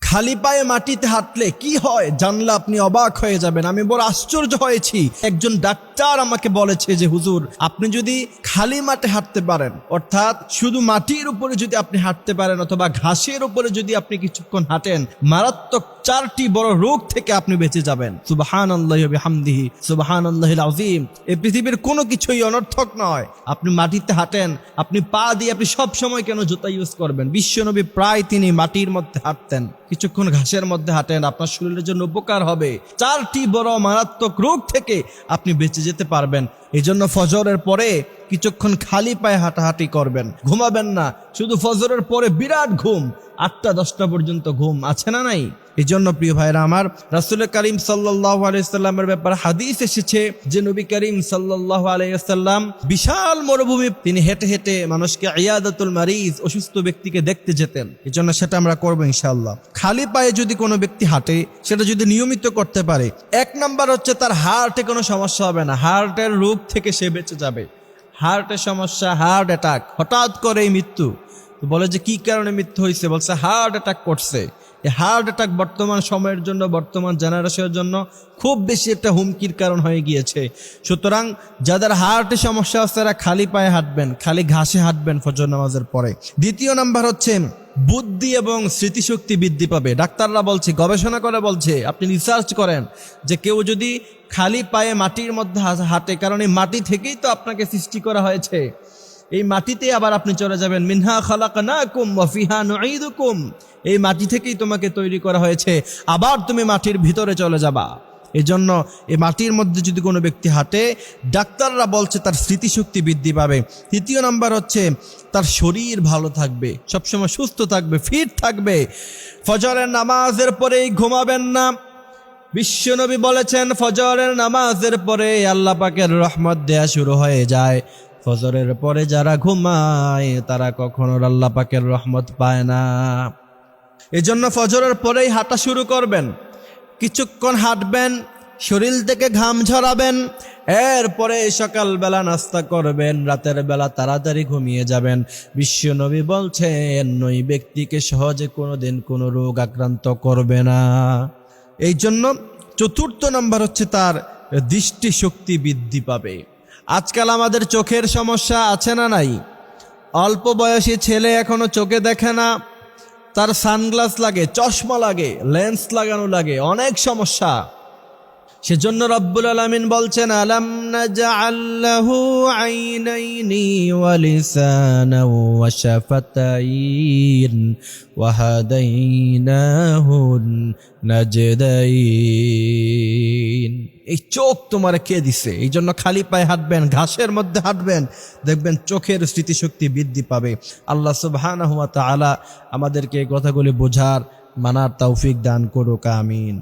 খালি পায়ে মাটিতে হাঁটলে কি হয় জানলে আপনি অবাক হয়ে যাবেন। আমি বড় আশ্চর্য হয়েছি। একজন ডাক্তার আমাকে বলেছে যে হুজুর, আপনি যদি খালি মাঠে হাঁটতে পারেন, অর্থাৎ শুধু মাটির উপরে যদি আপনি হাঁটতে পারেন অথবা ঘাসের উপরে যদি আপনি কিছুক্ষণ হাঁটেন, মারাত্মক 4টি বড় রোগ থেকে আপনি বেঁচে যাবেন। সুবহানাল্লাহি ওয়া বিহামদিহি সুবহানাল্লাহিল আযীম। এই পৃথিবীর কোনো কিছুই অনর্থক নয়। আপনি মাটিতে হাঁটেন, আপনি পা দিয়ে আপনি সব সময় কেন জুতা ইউজ করবেন? বিশ্বনবী প্রায় তিনি মাটির মধ্যে হাঁটতেন। কিছুক্ষণ ঘাসের মধ্যে হাঁটেন, আপনার শরীরের জন্য উপকার হবে। 4টি বড় মারাত্মক রোগ থেকে আপনি বেঁচে যেতে পারবেন। এই জন্য ফজরের পরে কিছুক্ষণ খালি পায়ে হাঁটাহাঁটি করবেন, ঘুমাবেন না। শুধু ফজরের পরে বিরাট ঘুম, 8টা-10টা পর্যন্ত ঘুম আছে না নাই? এই জন্য প্রিয় ভাইরা আমার, রাসূল করিম সাল্লাল্লাহু আলাইহি সাল্লামের ব্যাপারে হাদিস এসেছে যে নবী করিম সাল্লাল্লাহু আলাইহি সাল্লাম বিশাল মরুভূমি তিনি হেঁটে হেঁটে মানুষকে ইয়াদাতুল মারিজ, অসুস্থ ব্যক্তিকে দেখতে যেতেন। এই জন্য সেটা আমরা করবো ইনশাআল্লাহ। খালি পায়ে যদি কোনো ব্যক্তি হাঁটে, সেটা যদি নিয়মিত করতে পারে, 1 নাম্বার হচ্ছে তার হার্টে কোনো সমস্যা হবে না, হার্টের রোগ থেকে সে বেঁচে যাবে। হার্টের সমস্যা, হার্ট অ্যাটাক, হঠাৎ করে মৃত্যু। তো বলে যে কি কারণে মৃত্যু হয়েছে? বলছে হার্ট অ্যাটাক করছে। এই হার্ট অ্যাটাক বর্তমান সময়ের জন্য, বর্তমান জেনারেশনের জন্য খুব বেশি একটা হুমকির কারণ হয়ে গিয়েছে। সুতরাং যাদের হার্টে সমস্যা আছে তারা খালি পায়ে হাঁটবেন, খালি ঘাসে হাঁটবেন ফজর নামাজের পরে। 2 নাম্বার হচ্ছে বুদ্ধি এবং স্মৃতিশক্তি বৃদ্ধি পাবে। ডাক্তাররা বলছে, গবেষণা করে বলছে, আপনি রিসার্চ করেন যে কেউ যদি খালি পায়ে মাটির মধ্যে হাঁটে, কারণ এই মাটি থেকেই তো আপনাকে সৃষ্টি করা হয়েছে, এই মাটিতে আবার আপনি চলে যাবেন। মিনহা খালাকনাকুম ওয়া ফিহা নুঈদুকুম, এই মাটি থেকেই তোমাকে তৈরি করা হয়েছে, আবার তুমি মাটির ভিতরে চলে যাবা। এই জন্য এই মাটির মধ্যে যদি কোনো ব্যক্তি হাঁটে, ডাক্তাররা বলছে তার স্মৃতিশক্তি বৃদ্ধি পাবে। 3 নাম্বার হচ্ছে তার শরীর ভালো থাকবে, সবসময় সুস্থ থাকবে, ফিট থাকবে। ফজরের নামাজের পরেই ঘুমাবেন না। বিশ্বনবী বলেছেন ফজরের নামাজের পরে আল্লাহ পাকের রহমত দেয়া শুরু হয়ে যায়। ফজরের পরে যারা ঘুমায় তারা কখনো আল্লাহ পাকের রহমত পায় না। এজন্য ফজরের পরেই হাঁটা শুরু করবেন, কিছুক্ষণ হাঁটবেন, শরীর থেকে ঘাম ঝরাবেন, এরপরে সকালবেলা নাস্তা করবেন, রাতের বেলা তাড়াতাড়ি ঘুমিয়ে যাবেন। বিশ্বনবী বলছেন ওই ব্যক্তিকে সহজে কোনোদিন কোনো রোগ আক্রান্ত করবে না। এই জন্য 4 নাম্বার হচ্ছে তার দৃষ্টিশক্তি বৃদ্ধি পাবে। আজকাল আমাদের চোখের সমস্যা আছে না নাই? অল্প বয়সী ছেলে এখনো চোখে দেখে না, তার সানগ্লাস লাগে, চশমা লাগে, লেন্স লাগানো লাগে, অনেক সমস্যা। সেজন্য রব্বুল আলামিন বলছেন আলাম নাজআল লাহু আইনাইনি ওয়া লিসানান ওয়া শাফাতাইন ওয়া হাদাইনাহুন নাজদাইন। এই চোখ তোমার কে দিছে? এই জন্য খালি পায়ে হাঁটবেন, ঘাসের মধ্যে হাঁটবেন, দেখবেন চোখের স্মৃতিশক্তি বৃদ্ধি পাবে। আল্লাহ সুবহানাহু ওয়া তাআলা আমাদেরকে এই কথাগুলি বোঝার, মানার তৌফিক দান করুক, আমিন।